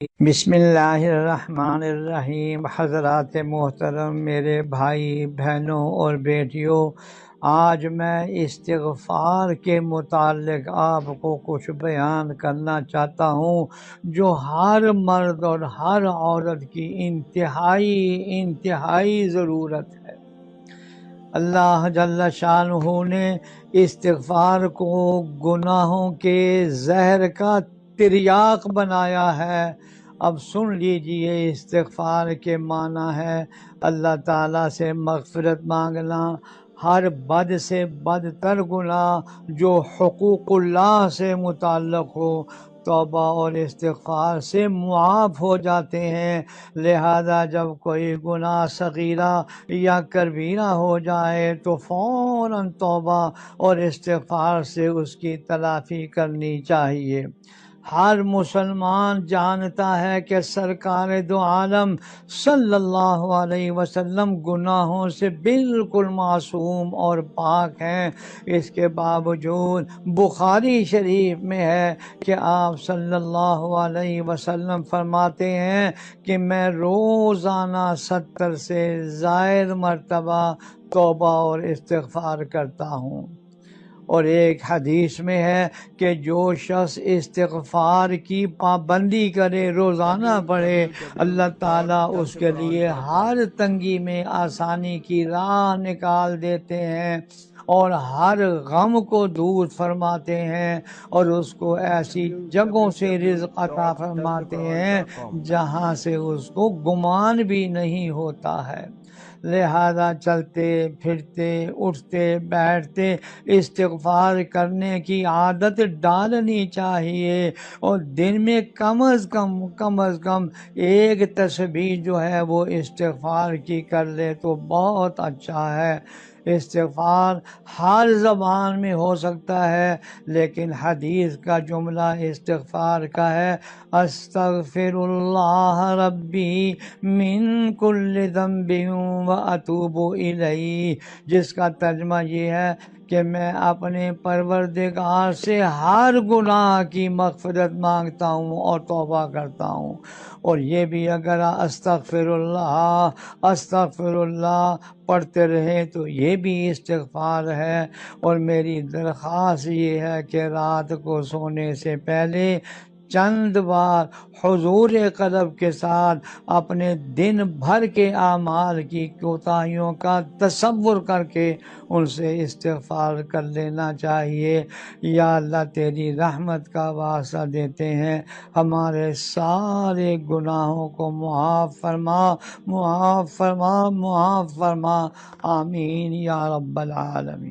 بسم اللہ الرحمن الرحیم۔ حضرات محترم، میرے بھائی بہنوں اور بیٹیوں، آج میں استغفار کے متعلق آپ کو کچھ بیان کرنا چاہتا ہوں جو ہر مرد اور ہر عورت کی انتہائی ضرورت ہے۔ اللہ جل شانہ نے استغفار کو گناہوں کے زہر کا تریاق بنایا ہے۔ اب سن لیجئے، استغفار کے معنی ہے اللہ تعالیٰ سے مغفرت مانگنا ہر بد سے بدتر گناہ جو حقوق اللہ سے متعلق ہو۔ توبہ اور استغفار سے معاف ہو جاتے ہیں، لہذا جب کوئی گناہ صغیرہ یا کبیرہ ہو جائے تو فوراً توبہ اور استغفار سے اس کی تلافی کرنی چاہیے۔ ہر مسلمان جانتا ہے کہ سرکار دو عالم صلی اللہ علیہ وسلم گناہوں سے بالکل معصوم اور پاک ہیں۔ اس کے باوجود بخاری شریف میں ہے کہ آپ صلی اللہ علیہ وسلم فرماتے ہیں کہ میں روزانہ 70 سے زائد مرتبہ توبہ اور استغفار کرتا ہوں۔ اور ایک حدیث میں ہے کہ جو شخص استغفار کی پابندی کرے، روزانہ پڑھے، اللہ تعالیٰ اس کے لیے ہر تنگی میں آسانی کی راہ نکال دیتے ہیں اور ہر غم کو دور فرماتے ہیں، اور اس کو ایسی جگہوں سے رزق عطا فرماتے ہیں جہاں سے اس کو گمان بھی نہیں ہوتا ہے۔ لہذا چلتے پھرتے اٹھتے بیٹھتے استغفار کرنے کی عادت ڈالنی چاہیے، اور دن میں کم از کم ایک تسبیح جو ہے وہ استغفار کی کر لے تو بہت اچھا ہے۔ استغفار ہر زبان میں ہو سکتا ہے، لیکن حدیث کا جملہ استغفار کا ہے، استغفر اللہ ربی من کل ذنب واتوب الیہ، جس کا ترجمہ یہ ہے کہ میں اپنے پروردگار سے ہر گناہ کی مغفرت مانگتا ہوں اور توبہ کرتا ہوں۔ اور یہ بھی اگر استغفر اللہ پڑھتے رہے تو یہ بھی استغفار ہے۔ اور میری درخواست یہ ہے کہ رات کو سونے سے پہلے چند بار حضور قلب کے ساتھ اپنے دن بھر کے اعمال کی کوتاہیوں کا تصور کر کے ان سے استغفار کر لینا چاہیے۔ یا اللہ، تیری رحمت کا واسطہ دیتے ہیں، ہمارے سارے گناہوں کو معاف فرما، آمین یا رب العالمین۔